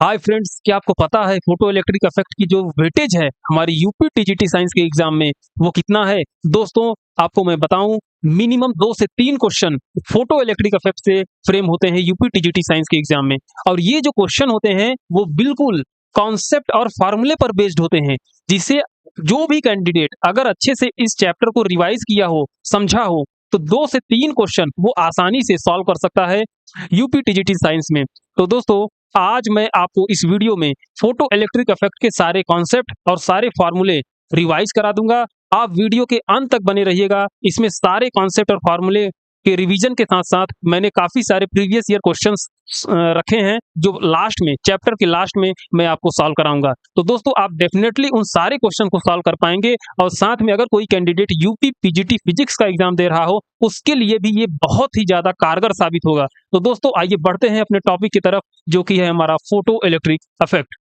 Hi friends, क्या आपको पता है फोटो इलेक्ट्रिक इफेक्ट की जो वेटेज है हमारी यूपी टीजीटी साइंस के एग्जाम में वो कितना है? दोस्तों, आपको मैं बताऊं, मिनिमम 2 से 3 क्वेश्चन फोटो इलेक्ट्रिक इफेक्ट से फ्रेम होते हैं यूपी टीजीटी साइंस के एग्जाम में। और ये जो क्वेश्चन होते हैं वो बिल्कुल कॉन्सेप्ट और फार्मूले पर बेस्ड होते हैं, जिसे जो भी कैंडिडेट अगर अच्छे से इस चैप्टर को रिवाइज किया हो, समझा हो, तो 2 से 3 क्वेश्चन वो आसानी से सॉल्व कर सकता है यूपी टीजीटी साइंस में। तो दोस्तों, आज मैं आपको इस वीडियो में फोटो इलेक्ट्रिक इफेक्ट के सारे कॉन्सेप्ट और सारे फार्मूले रिवाइज करा दूंगा। आप वीडियो के अंत तक बने रहिएगा। इसमें सारे कॉन्सेप्ट और फार्मूले के रिवीजन के साथ साथ मैंने काफी सारे प्रीवियस ईयर क्वेश्चंस रखे हैं, जो लास्ट में चैप्टर के लास्ट में मैं आपको सॉल्व कराऊंगा। तो दोस्तों, आप डेफिनेटली उन सारे क्वेश्चन को सॉल्व कर पाएंगे। और साथ में अगर कोई कैंडिडेट यूपी पीजीटी फिजिक्स का एग्जाम दे रहा हो, उसके लिए भी ये बहुत ही ज्यादा कारगर साबित होगा। तो दोस्तों, आइए बढ़ते हैं अपने टॉपिक की तरफ, जो कि है हमारा फोटो इलेक्ट्रिक इफेक्ट।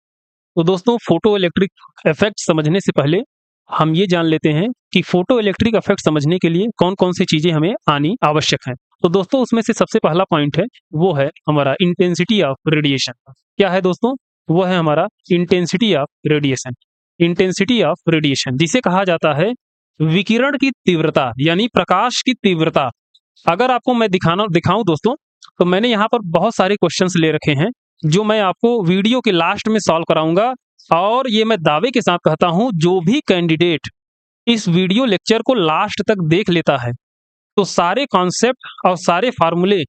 तो दोस्तों, फोटो इलेक्ट्रिक इफेक्ट समझने से पहले हम ये जान लेते हैं कि फोटो इलेक्ट्रिक इफेक्ट समझने के लिए कौन कौन सी चीजें हमें आनी आवश्यक है। तो दोस्तों, उसमें से सबसे पहला पॉइंट है, वो है हमारा इंटेंसिटी ऑफ रेडिएशन। क्या है दोस्तों? वो है हमारा intensity of radiation. Intensity of radiation जिसे कहा जाता है विकिरण की तीव्रता, यानी प्रकाश की तीव्रता। अगर आपको मैं दिखाऊं दोस्तों, तो मैंने यहाँ पर बहुत सारे क्वेश्चंस ले रखे हैं, जो मैं आपको वीडियो के लास्ट में सॉल्व कराऊंगा। और ये मैं दावे के साथ कहता हूं, जो भी कैंडिडेट इस वीडियो लेक्चर को लास्ट तक देख लेता है, तो सारे कॉन्सेप्ट और सारे फार्मूले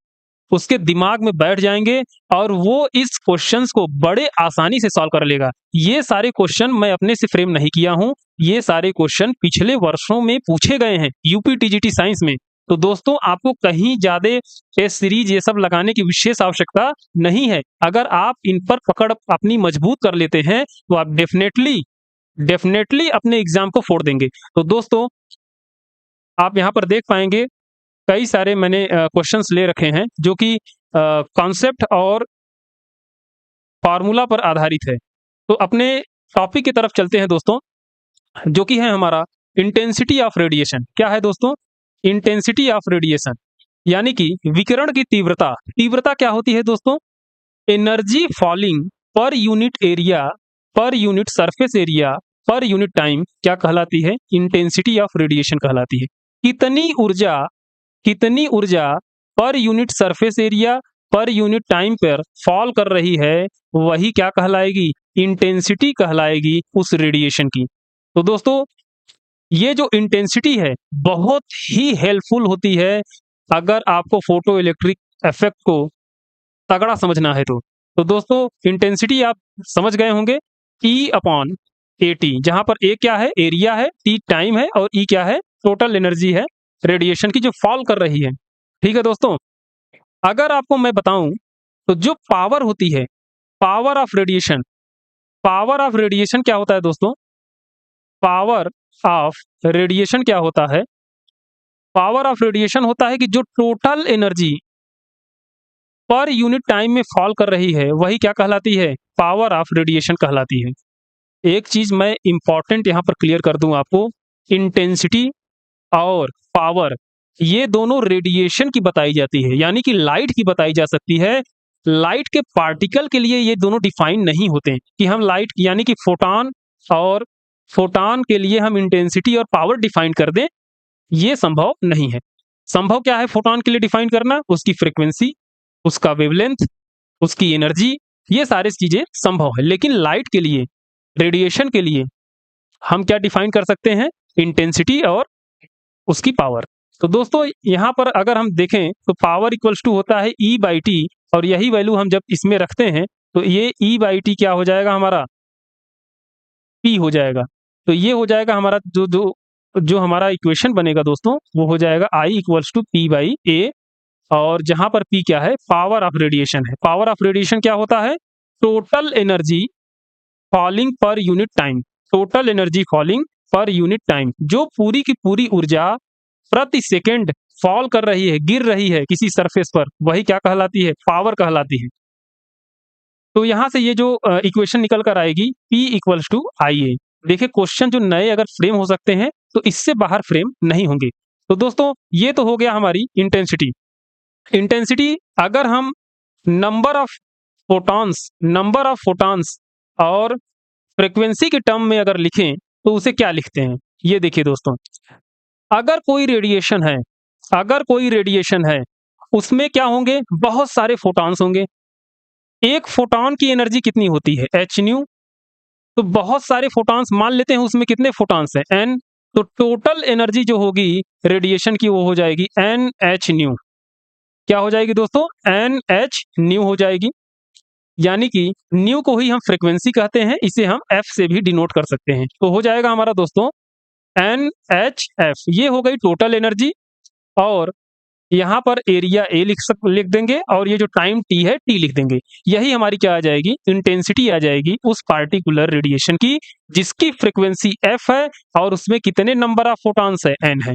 उसके दिमाग में बैठ जाएंगे और वो इस क्वेश्चंस को बड़े आसानी से सॉल्व कर लेगा। ये सारे क्वेश्चन मैं अपने से फ्रेम नहीं किया हूं, ये सारे क्वेश्चन पिछले वर्षों में पूछे गए हैं यूपी टीजीटी साइंस में। तो दोस्तों, आपको कहीं ज्यादा टेस्ट सीरीज ये सब लगाने की विशेष आवश्यकता नहीं है। अगर आप इन पर पकड़ अपनी मजबूत कर लेते हैं, तो आप डेफिनेटली अपने एग्जाम को फोड़ देंगे। तो दोस्तों, आप यहाँ पर देख पाएंगे कई सारे मैंने क्वेश्चंस ले रखे हैं, जो कि कॉन्सेप्ट और फार्मूला पर आधारित है। तो अपने टॉपिक की तरफ चलते हैं दोस्तों, जो कि है हमारा इंटेंसिटी ऑफ रेडिएशन। क्या है दोस्तों? इंटेंसिटी ऑफ रेडिएशन यानी कि विकिरण की तीव्रता। तीव्रता क्या होती है दोस्तों? Energy falling per unit area, per unit surface area, per unit time क्या कहलाती है? इंटेंसिटी ऑफ रेडिएशन कहलाती है। कितनी ऊर्जा per unit surface area, per unit time पर फॉल कर रही है, वही क्या कहलाएगी? इंटेंसिटी कहलाएगी उस रेडिएशन की। तो दोस्तों, ये जो इंटेंसिटी है बहुत ही हेल्पफुल होती है अगर आपको फोटो इलेक्ट्रिक इफेक्ट को तगड़ा समझना है तो दोस्तों, इंटेंसिटी आप समझ गए होंगे, E/AT, जहां पर ए क्या है? एरिया है, टी टाइम है, और ई क्या है? टोटल एनर्जी है रेडिएशन की जो फॉल कर रही है। ठीक है दोस्तों, अगर आपको मैं बताऊं, तो जो पावर होती है, power of radiation, power of radiation क्या होता है दोस्तों? पावर ऑफ रेडिएशन क्या होता है? पावर ऑफ रेडिएशन होता है कि जो total energy per unit time में फॉल कर रही है, वही क्या कहलाती है? पावर ऑफ रेडिएशन कहलाती है। एक चीज मैं इंपॉर्टेंट यहां पर क्लियर कर दूं आपको, इंटेंसिटी और पावर ये दोनों रेडिएशन की बताई जाती है, यानी कि लाइट की बताई जा सकती है। लाइट के पार्टिकल के लिए ये दोनों डिफाइन नहीं होते कि हम लाइट यानी कि फोटॉन और फोटॉन के लिए हम इंटेंसिटी और पावर डिफाइन कर दें, ये संभव नहीं है। संभव क्या है फोटॉन के लिए डिफाइन करना? उसकी फ्रीक्वेंसी, उसका वेवलेंथ, उसकी एनर्जी, ये सारी चीजें संभव है। लेकिन लाइट के लिए, रेडिएशन के लिए हम क्या डिफाइन कर सकते हैं? इंटेंसिटी और उसकी पावर। तो दोस्तों, यहां पर अगर हम देखें तो पावर इक्वल्स टू होता है E/T, और यही वैल्यू हम जब इसमें रखते हैं तो ये E/T क्या हो जाएगा? हमारा P हो जाएगा। तो ये हो जाएगा हमारा जो जो जो हमारा इक्वेशन बनेगा दोस्तों, वो हो जाएगा I = P/A। और जहां पर P क्या है? पावर ऑफ रेडिएशन है। पावर ऑफ रेडिएशन क्या होता है? Total energy falling per unit time, total energy falling per unit time, जो पूरी की पूरी ऊर्जा प्रति सेकंड फॉल कर रही है, गिर रही है किसी सरफेस पर, वही क्या कहलाती है? पावर कहलाती है। तो यहां से ये जो इक्वेशन निकल कर आएगी, P = IA। देखिए, क्वेश्चन जो नए अगर फ्रेम हो सकते हैं, तो इससे बाहर फ्रेम नहीं होंगे। तो दोस्तों, ये तो हो गया हमारी इंटेंसिटी। इंटेंसिटी अगर हम number of photons, number of photons और फ्रीक्वेंसी के टर्म में अगर लिखें तो उसे क्या लिखते हैं? ये देखिए दोस्तों, अगर कोई रेडिएशन है, अगर कोई रेडिएशन है, उसमें क्या होंगे? बहुत सारे फोटॉन्स होंगे। एक फोटॉन की एनर्जी कितनी होती है? H new. तो बहुत सारे फोटॉन्स मान लेते हैं, उसमें कितने फोटॉन्स हैं? एन। तो टोटल एनर्जी जो होगी रेडिएशन की वो हो जाएगी एन एच न्यू। क्या हो जाएगी दोस्तों? एन एच न्यू हो जाएगी। यानी कि न्यू को ही हम फ्रीक्वेंसी कहते हैं, इसे हम एफ से भी डिनोट कर सकते हैं। तो हो जाएगा हमारा दोस्तों एन एच एफ। ये हो गई टोटल एनर्जी, और यहाँ पर एरिया ए लिख देंगे, और ये जो टाइम टी है टी लिख देंगे। यही हमारी क्या आ जाएगी? इंटेंसिटी आ जाएगी उस पार्टिकुलर रेडिएशन की जिसकी फ्रीक्वेंसी एफ है और उसमें कितने नंबर ऑफ फोटॉन्स है? एन है।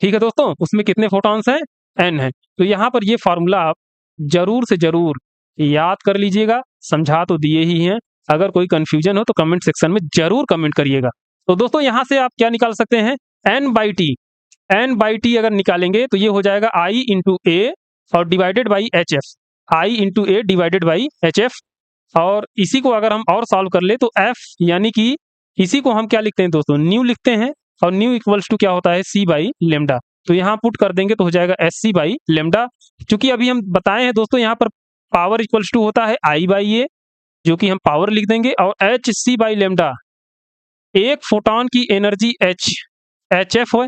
ठीक है दोस्तों, उसमें कितने फोटॉन्स हैं? एन है। तो यहाँ पर ये फार्मूला आप जरूर से जरूर याद कर लीजिएगा। समझा तो दिए ही हैं, अगर कोई कंफ्यूजन हो तो कमेंट सेक्शन में जरूर कमेंट करिएगा। तो दोस्तों यहाँ से आप क्या निकाल सकते हैं? N by T. N by T अगर निकालेंगे तो ये हो जाएगा आई इंटू ए और divided by H F. I into A divided by H F. और इसी को अगर हम और सॉल्व कर ले तो एफ, यानी कि इसी को हम क्या लिखते हैं दोस्तों? न्यू लिखते हैं, और न्यू इक्वल्स टू क्या होता है? सी बाई लेमडा। तो यहाँ पुट कर देंगे तो हो जाएगा एस सी बाई लेमडा। चूंकि अभी हम बताए हैं दोस्तों, यहाँ पर पावर इक्वल्स टू होता है आई बाई ए, जो कि हम पावर लिख देंगे, और एच सी बाई लेमडा एक फोटॉन की एनर्जी एच एफ है,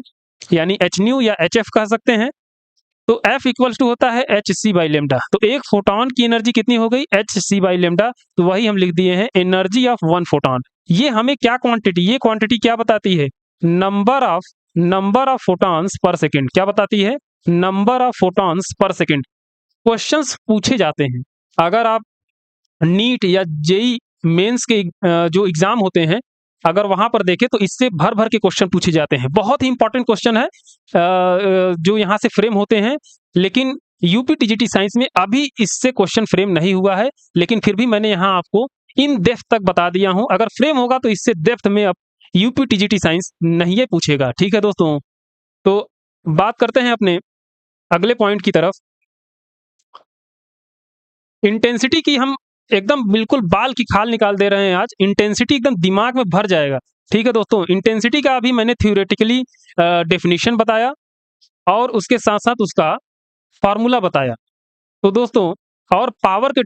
यानी एच न्यू या एच एफ कह सकते हैं। तो एफ इक्वल्स टू होता है एच सी बाई लेमडा। तो एक फोटॉन की एनर्जी कितनी हो गई? H C by lambda. तो वही हम लिख दिए हैं एनर्जी ऑफ वन फोटॉन। ये हमें क्या क्वांटिटी, ये क्वांटिटी क्या बताती है? Number of photons per second. क्या बताती है? Number of photons per second. Questions पूछे जाते हैं, अगर आप नीट या जेई मेंस के जो एग्जाम होते हैं, अगर वहां पर देखें तो इससे भर भर के क्वेश्चन पूछे जाते हैं। बहुत ही इंपॉर्टेंट क्वेश्चन है जो यहाँ से फ्रेम होते हैं। लेकिन यूपी टीजीटी साइंस में अभी इससे क्वेश्चन फ्रेम नहीं हुआ है, लेकिन फिर भी मैंने यहाँ आपको इन डेप्थ तक बता दिया हूँ। अगर फ्रेम होगा तो इससे डेप्थ में अब यूपी टीजीटी साइंस नहीं है पूछेगा। ठीक है दोस्तों, तो बात करते हैं अपने अगले पॉइंट की तरफ। इंटेंसिटी की हम एकदम बिल्कुल बाल की खाल निकाल दे रहे हैं आज। इंटेंसिटी एकदम दिमाग में भर जाएगा। ठीक है दोस्तों, इंटेंसिटी का अभी मैंने थ्योरेटिकली डेफिनेशन बताया, और उसके साथ साथ उसका फार्मूला बताया। तो दोस्तों, और पावर के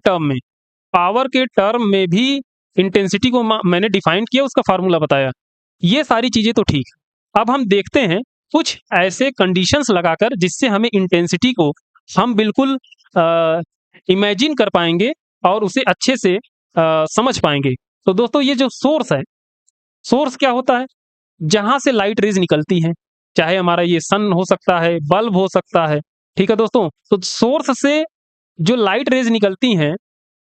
टर्म में भी इंटेंसिटी को मैंने डिफाइन किया, उसका फार्मूला बताया। ये सारी चीजें तो ठीक है। अब हम देखते हैं कुछ ऐसे कंडीशंस लगाकर जिससे हमें इंटेंसिटी को हम बिल्कुल इमेजिन कर पाएंगे और उसे अच्छे से समझ पाएंगे। तो दोस्तों, ये जो सोर्स है, सोर्स क्या होता है? जहां से लाइट रेज निकलती हैं, चाहे हमारा ये सन हो सकता है, बल्ब हो सकता है। ठीक है दोस्तों, तो सोर्स से जो लाइट रेज निकलती हैं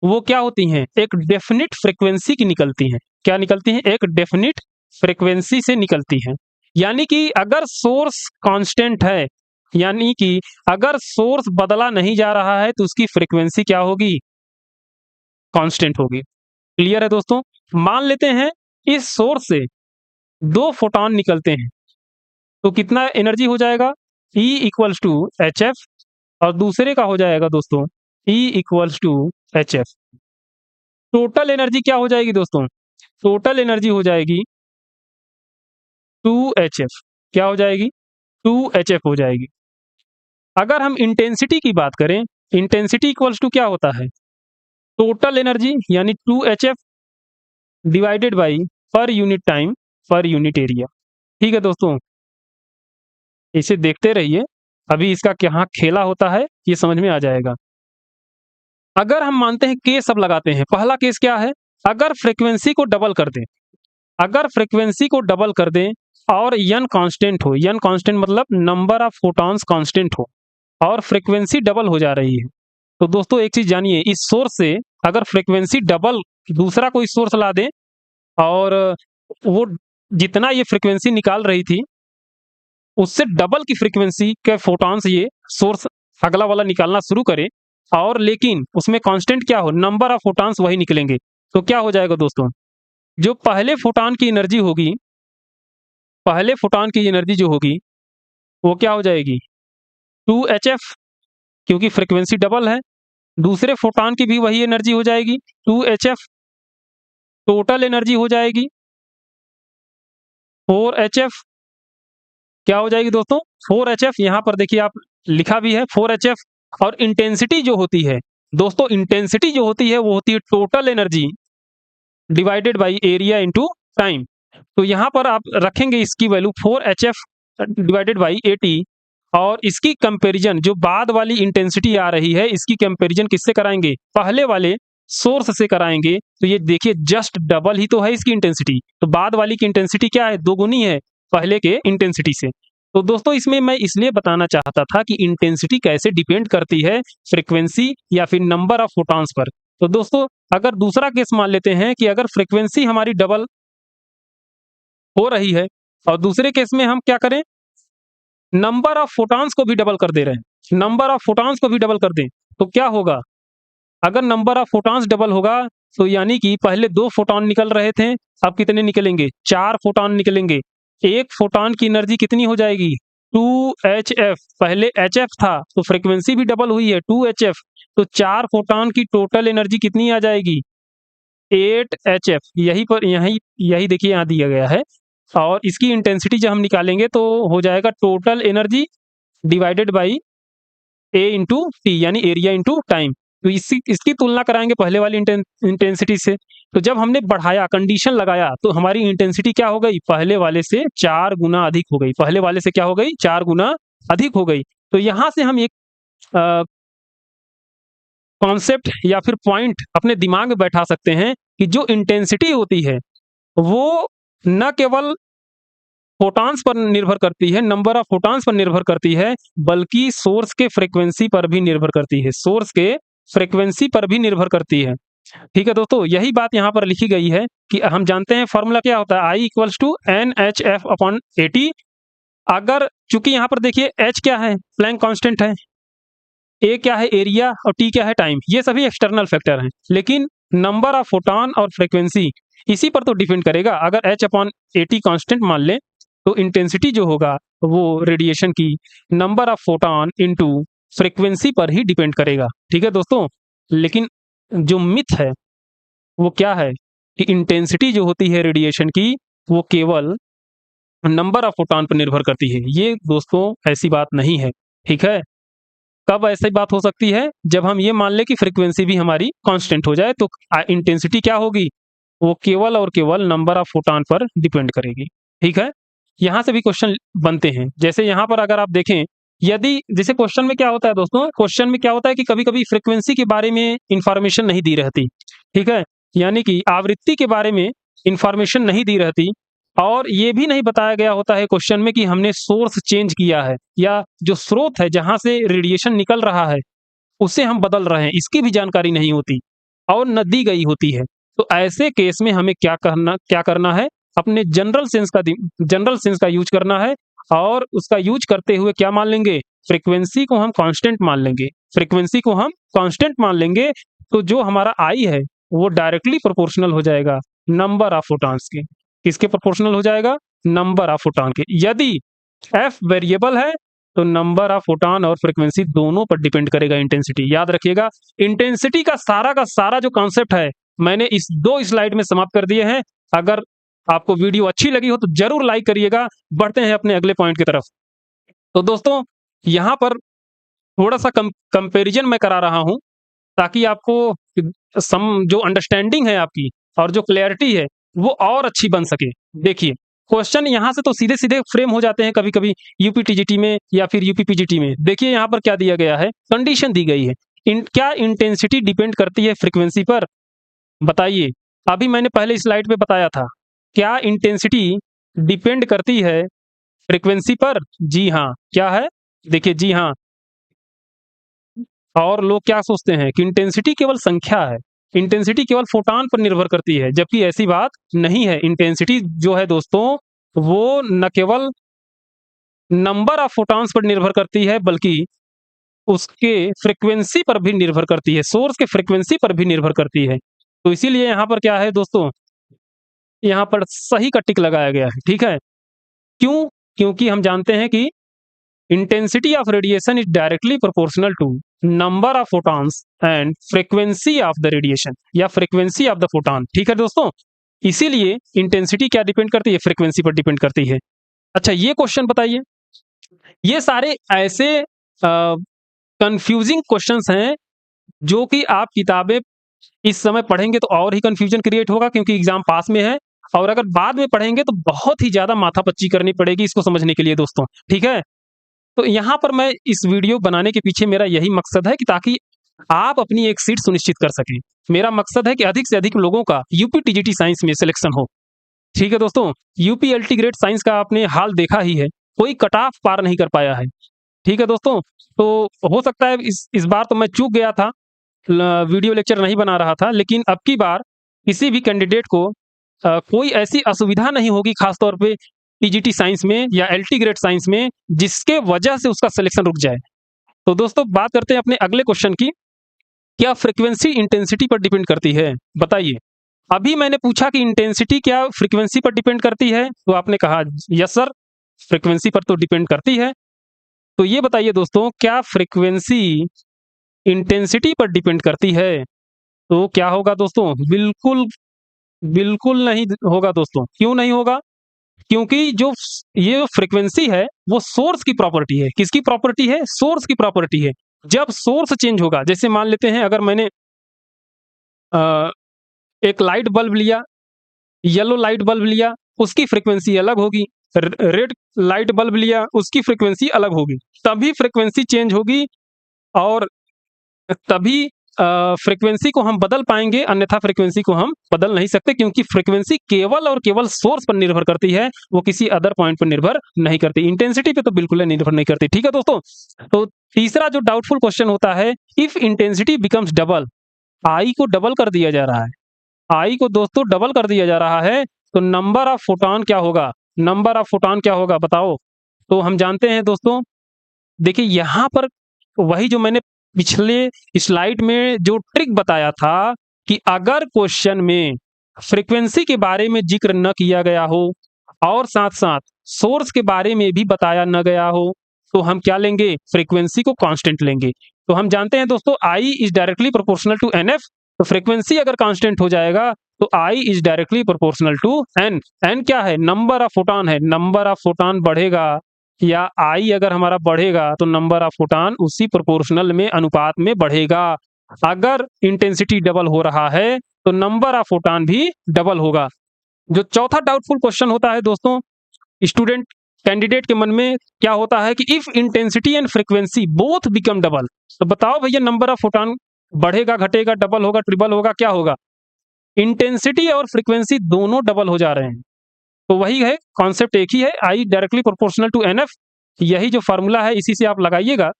वो क्या होती हैं? एक डेफिनिट फ्रीक्वेंसी की निकलती हैं। क्या निकलती हैं? एक डेफिनिट फ्रीक्वेंसी से निकलती हैं। यानी कि अगर सोर्स कांस्टेंट है, यानी कि अगर सोर्स बदला नहीं जा रहा है तो उसकी फ्रीक्वेंसी क्या होगी? कांस्टेंट होगी। क्लियर है दोस्तों? मान लेते हैं इस सोर्स से दो फोटॉन निकलते हैं, तो कितना एनर्जी हो जाएगा? E equals to H F, और दूसरे का हो जाएगा दोस्तों E equals to H F. Total energy क्या हो जाएगी दोस्तों? टोटल एनर्जी हो जाएगी 2hf। क्या हो जाएगी? 2hf हो जाएगी। अगर हम इंटेंसिटी की बात करें, इंटेंसिटी इक्वल्स टू क्या होता है? टोटल एनर्जी यानी 2hf divided by per unit time per unit area. ठीक है दोस्तों, इसे देखते रहिए, अभी इसका क्या खेला होता है ये समझ में आ जाएगा। अगर हम मानते हैं केस अब लगाते हैं। पहला केस क्या है? अगर फ्रीक्वेंसी को डबल कर दें, अगर फ्रीक्वेंसी को डबल कर दें और यन कांस्टेंट हो, यन कांस्टेंट मतलब नंबर ऑफ फोटॉन्स कांस्टेंट हो, और फ्रीक्वेंसी डबल हो जा रही है, तो दोस्तों एक चीज जानिए, इस सोर्स से अगर फ्रीक्वेंसी डबल दूसरा कोई सोर्स ला दें और वो जितना ये फ्रीक्वेंसी निकाल रही थी उससे डबल की फ्रीक्वेंसी के फोटॉन्स ये सोर्स अगला वाला निकालना शुरू करे, और लेकिन उसमें कांस्टेंट क्या हो? नंबर ऑफ फोटॉन्स वही निकलेंगे, तो क्या हो जाएगा दोस्तों? जो पहले फोटॉन की एनर्जी होगी, पहले फोटॉन की एनर्जी जो होगी वो क्या हो जाएगी? 2hf, क्योंकि फ्रीक्वेंसी डबल है। दूसरे फोटॉन की भी वही एनर्जी हो जाएगी 2hf, टोटल एनर्जी हो जाएगी 4hf। क्या हो जाएगी दोस्तों? 4hf। यहाँ पर देखिए आप लिखा भी है 4hf। और इंटेंसिटी जो होती है दोस्तों, इंटेंसिटी जो होती है वो होती है total energy divided by area into time. तो यहाँ पर आप रखेंगे इसकी वैल्यू 4hf डिवाइडेड बाई 80, और इसकी कंपैरिजन जो बाद वाली इंटेंसिटी आ रही है इसकी कंपैरिजन किससे कराएंगे? पहले वाले सोर्स से कराएंगे। तो ये देखिए जस्ट डबल ही तो है इसकी इंटेंसिटी, तो बाद वाली की इंटेंसिटी क्या है? दोगुनी है पहले के इंटेंसिटी से। तो दोस्तों इसमें मैं इसलिए बताना चाहता था कि इंटेंसिटी कैसे डिपेंड करती है फ्रीक्वेंसी या फिर नंबर ऑफ फोटॉन्स पर। तो दोस्तों अगर दूसरा केस मान लेते हैं कि अगर फ्रीक्वेंसी हमारी डबल हो रही है और दूसरे केस में हम क्या करें, नंबर ऑफ फोटॉन्स को भी डबल कर दे रहे हैं, नंबर ऑफ फोटॉन्स को भी डबल कर दें, तो क्या होगा? अगर नंबर ऑफ फोटॉन्स डबल होगा तो यानी कि पहले 2 फोटॉन निकल रहे थे, अब कितने निकलेंगे? 4 फोटॉन निकलेंगे। एक फोटॉन की एनर्जी कितनी हो जाएगी? 2hf। पहले hf था तो फ्रीक्वेंसी भी डबल हुई है 2hf, तो 4 फोटॉन की टोटल एनर्जी कितनी आ जाएगी? 8hf। यही पर यही देखिए यहाँ दिया गया है। और इसकी इंटेंसिटी जब हम निकालेंगे तो हो जाएगा total energy divided by A into T, यानी एरिया इंटू टाइम। तो इसकी तुलना कराएंगे पहले वाली इंटेंसिटी से। तो जब हमने बढ़ाया, कंडीशन लगाया, तो हमारी इंटेंसिटी क्या हो गई? पहले वाले से 4 गुना अधिक हो गई। पहले वाले से क्या हो गई? 4 गुना अधिक हो गई। तो यहाँ से हम एक कॉन्सेप्ट या फिर पॉइंट अपने दिमाग में बैठा सकते हैं कि जो इंटेंसिटी होती है वो न केवल फोटॉन्स पर निर्भर करती है, नंबर ऑफ फोटॉन्स पर निर्भर करती है, बल्कि सोर्स के फ्रीक्वेंसी पर भी निर्भर करती है, सोर्स के फ्रीक्वेंसी पर भी निर्भर करती है। ठीक है दोस्तों, यही बात यहाँ पर लिखी गई है कि हम जानते हैं फॉर्मूला क्या होता है, I equals to NHF upon 80। अगर चूंकि यहाँ पर देखिए H क्या है? प्लैंक कांस्टेंट है, A क्या है? एरिया, और T क्या है? टाइम। ये सभी एक्सटर्नल फैक्टर हैं, लेकिन नंबर ऑफ फोटॉन और फ्रीक्वेंसी इसी पर तो डिपेंड करेगा। अगर H अपॉन 80 कांस्टेंट मान लें तो इंटेंसिटी जो होगा वो रेडिएशन की number of photon into frequency पर ही डिपेंड करेगा। ठीक है दोस्तों, लेकिन जो मिथ है वो क्या है कि इंटेंसिटी जो होती है रेडिएशन की वो केवल नंबर ऑफ फोटॉन पर निर्भर करती है। ये दोस्तों ऐसी बात नहीं है। ठीक है, कब ऐसी बात हो सकती है? जब हम ये मान लें कि फ्रीक्वेंसी भी हमारी कांस्टेंट हो जाए, तो इंटेंसिटी क्या होगी? वो केवल और केवल नंबर ऑफ फोटॉन पर डिपेंड करेगी। ठीक है, यहाँ से भी क्वेश्चन बनते हैं। जैसे यहाँ पर अगर आप देखें, यदि जैसे क्वेश्चन में क्या होता है दोस्तों, क्वेश्चन में क्या होता है कि कभी कभी फ्रीक्वेंसी के बारे में इंफॉर्मेशन नहीं दी रहती। ठीक है, यानी कि आवृत्ति के बारे में इंफॉर्मेशन नहीं दी रहती, और ये भी नहीं बताया गया होता है क्वेश्चन में कि हमने सोर्स चेंज किया है या जो स्रोत है जहां से रेडिएशन निकल रहा है उसे हम बदल रहे हैं, इसकी भी जानकारी नहीं होती और न दी गई होती है। तो ऐसे केस में हमें क्या करना है? अपने जनरल सेंस का यूज करना है, और उसका यूज करते हुए क्या मान लेंगे? फ्रीक्वेंसी को हम कांस्टेंट मान लेंगे। फ्रीक्वेंसी को हम कांस्टेंट मान लेंगे तो जो हमारा आई है वो डायरेक्टली प्रोपोर्शनल हो जाएगा नंबर ऑफ फोटॉन्स के। किसके प्रोपोर्शनल हो जाएगा? नंबर ऑफ फोटॉन के। यदि एफ वेरिएबल है तो नंबर ऑफ फोटॉन और फ्रीक्वेंसी दोनों पर डिपेंड करेगा इंटेंसिटी। याद रखिएगा, इंटेंसिटी का सारा जो कॉन्सेप्ट है मैंने इस 2 स्लाइड में समाप्त कर दिए हैं। अगर आपको वीडियो अच्छी लगी हो तो जरूर लाइक करिएगा। बढ़ते हैं अपने अगले पॉइंट की तरफ। तो दोस्तों यहाँ पर थोड़ा सा कंपेरिजन मैं करा रहा हूं ताकि आपको जो अंडरस्टैंडिंग है आपकी और जो क्लैरिटी है वो और अच्छी बन सके। देखिए, क्वेश्चन यहाँ से तो सीधे सीधे फ्रेम हो जाते हैं कभी कभी यूपीटीजीटी में या फिर यूपीपीजीटी में। देखिए यहाँ पर क्या दिया गया है, कंडीशन दी गई है। क्या इंटेंसिटी डिपेंड करती है फ्रीक्वेंसी पर? बताइए। अभी मैंने पहले स्लाइड पे बताया था, क्या इंटेंसिटी डिपेंड करती है फ्रीक्वेंसी पर? जी हाँ। क्या है? देखिए, जी हाँ। और लोग क्या सोचते हैं कि इंटेंसिटी केवल संख्या है, इंटेंसिटी केवल फोटॉन पर निर्भर करती है, जबकि ऐसी बात नहीं है। इंटेंसिटी जो है दोस्तों वो न केवल नंबर ऑफ फोटॉन्स पर निर्भर करती है बल्कि उसके फ्रीक्वेंसी पर भी निर्भर करती है, सोर्स के फ्रीक्वेंसी पर भी निर्भर करती है। तो इसीलिए यहाँ पर क्या है दोस्तों, यहाँ पर सही का टिक लगाया गया है। ठीक है, क्यों? क्योंकि हम जानते हैं कि intensity of radiation is directly proportional to number of photons and frequency of the radiation या फ्रीक्वेंसी ऑफ द फोटॉन। ठीक है दोस्तों, इसीलिए इंटेंसिटी क्या डिपेंड करती है, फ्रीक्वेंसी पर डिपेंड करती है। अच्छा ये क्वेश्चन बताइए, ये सारे ऐसे कंफ्यूजिंग क्वेश्चंस हैं जो कि आप किताबें इस समय पढ़ेंगे तो और ही कंफ्यूजन क्रिएट होगा क्योंकि एग्जाम पास में है, और अगर बाद में पढ़ेंगे तो बहुत ही ज्यादा माथापच्ची करनी पड़ेगी इसको समझने के लिए दोस्तों। ठीक है, तो यहाँ पर मैं इस वीडियो बनाने के पीछे मेरा यही मकसद है कि ताकि आप अपनी एक सीट सुनिश्चित कर सकें। मेरा मकसद है कि अधिक से अधिक लोगों का यूपी टीजीटी साइंस में सिलेक्शन हो। ठीक है दोस्तों, यूपी एलटी ग्रेड साइंस का आपने हाल देखा ही है, कोई कट ऑफ पार नहीं कर पाया है। ठीक है दोस्तों, तो हो सकता है इस बार तो मैं चूक गया था, वीडियो लेक्चर नहीं बना रहा था, लेकिन अब की बार किसी भी कैंडिडेट को कोई ऐसी असुविधा नहीं होगी, खासतौर पे टीजीटी साइंस में या एलटी ग्रेड साइंस में, जिसके वजह से उसका सिलेक्शन रुक जाए। तो दोस्तों बात करते हैं अपने अगले क्वेश्चन की, क्या फ्रीक्वेंसी इंटेंसिटी पर डिपेंड करती है? बताइए। अभी मैंने पूछा कि इंटेंसिटी क्या फ्रीक्वेंसी पर डिपेंड करती है, तो आपने कहा यस सर, फ्रीक्वेंसी पर तो डिपेंड करती है। तो ये बताइए दोस्तों, क्या फ्रीक्वेंसी इंटेंसिटी पर डिपेंड करती है? तो क्या होगा दोस्तों? बिल्कुल बिल्कुल नहीं होगा दोस्तों। क्यों नहीं होगा? क्योंकि जो ये फ्रीक्वेंसी है वो सोर्स की प्रॉपर्टी है। किसकी प्रॉपर्टी है? सोर्स की प्रॉपर्टी है। जब सोर्स चेंज होगा, जैसे मान लेते हैं अगर मैंने एक लाइट बल्ब लिया, येलो लाइट बल्ब लिया, उसकी फ्रीक्वेंसी अलग होगी। रेड लाइट बल्ब लिया, उसकी फ्रीक्वेंसी अलग होगी। तभी फ्रीक्वेंसी चेंज होगी और तभी फ्रीक्वेंसी को हम बदल पाएंगे, अन्यथा फ्रीक्वेंसी को हम बदल नहीं सकते, क्योंकि फ्रीक्वेंसी केवल और केवल सोर्स पर निर्भर करती है, वो किसी अदर पॉइंट पर निर्भर नहीं करती। इंटेंसिटी पे तो बिल्कुल निर्भर नहीं करती। ठीक है दोस्तों, तो तीसरा जो डाउटफुल क्वेश्चन होता है, इफ इंटेंसिटी बिकम्स डबल, आई को डबल कर दिया जा रहा है, आई को दोस्तों डबल कर दिया जा रहा है, तो नंबर ऑफ फोटॉन क्या होगा? नंबर ऑफ फोटॉन क्या होगा बताओ? तो हम जानते हैं दोस्तों, देखिए यहां पर वही जो मैंने पिछले स्लाइड में जो ट्रिक बताया था कि अगर क्वेश्चन में फ्रीक्वेंसी के बारे में जिक्र न किया गया हो और साथ साथ सोर्स के बारे में भी बताया न गया हो, तो हम क्या लेंगे? फ्रीक्वेंसी को कांस्टेंट लेंगे। तो हम जानते हैं दोस्तों, I is directly proportional to N F. तो फ्रीक्वेंसी अगर कांस्टेंट हो जाएगा तो I is directly proportional to N. N क्या है? नंबर ऑफ फोटॉन है। नंबर ऑफ फोटॉन बढ़ेगा या आई अगर हमारा बढ़ेगा तो नंबर ऑफ फोटॉन उसी प्रोपोर्शनल में, अनुपात में बढ़ेगा। अगर इंटेंसिटी डबल हो रहा है तो नंबर ऑफ फोटॉन भी डबल होगा। जो चौथा डाउटफुल क्वेश्चन होता है दोस्तों, स्टूडेंट कैंडिडेट के मन में क्या होता है कि if intensity and frequency both become double, तो बताओ भैया नंबर ऑफ फोटॉन बढ़ेगा, घटेगा, डबल होगा, ट्रिपल होगा, क्या होगा? इंटेंसिटी और फ्रीक्वेंसी दोनों डबल हो जा रहे हैं। तो वही है, कॉन्सेप्ट एक ही है, I directly proportional to N F. यही जो फार्मूला है इसी से आप लगाइएगा।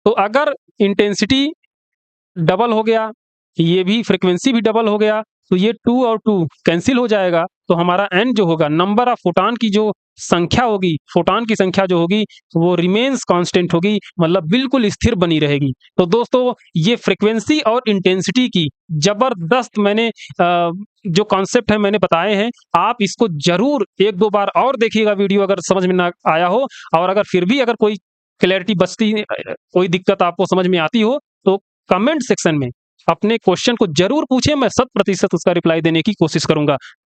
तो अगर इंटेंसिटी डबल हो गया, ये भी फ्रीक्वेंसी भी डबल हो गया, तो ये 2 और 2 कैंसिल हो जाएगा, तो हमारा एन जो होगा, नंबर ऑफ फोटॉन की जो संख्या होगी, फोटॉन की संख्या जो होगी वो रिमेन्स कांस्टेंट होगी, मतलब बिल्कुल स्थिर बनी रहेगी। तो दोस्तों ये फ्रीक्वेंसी और इंटेंसिटी की जबरदस्त मैंने जो कॉन्सेप्ट है मैंने बताए हैं, आप इसको जरूर एक दो बार और देखिएगा वीडियो, अगर समझ में ना आया हो, और अगर फिर भी अगर कोई क्लैरिटी बचती, कोई दिक्कत आपको समझ में आती हो, तो कमेंट सेक्शन में अपने क्वेश्चन को जरूर पूछें, मैं 100% उसका रिप्लाई देने की कोशिश करूंगा।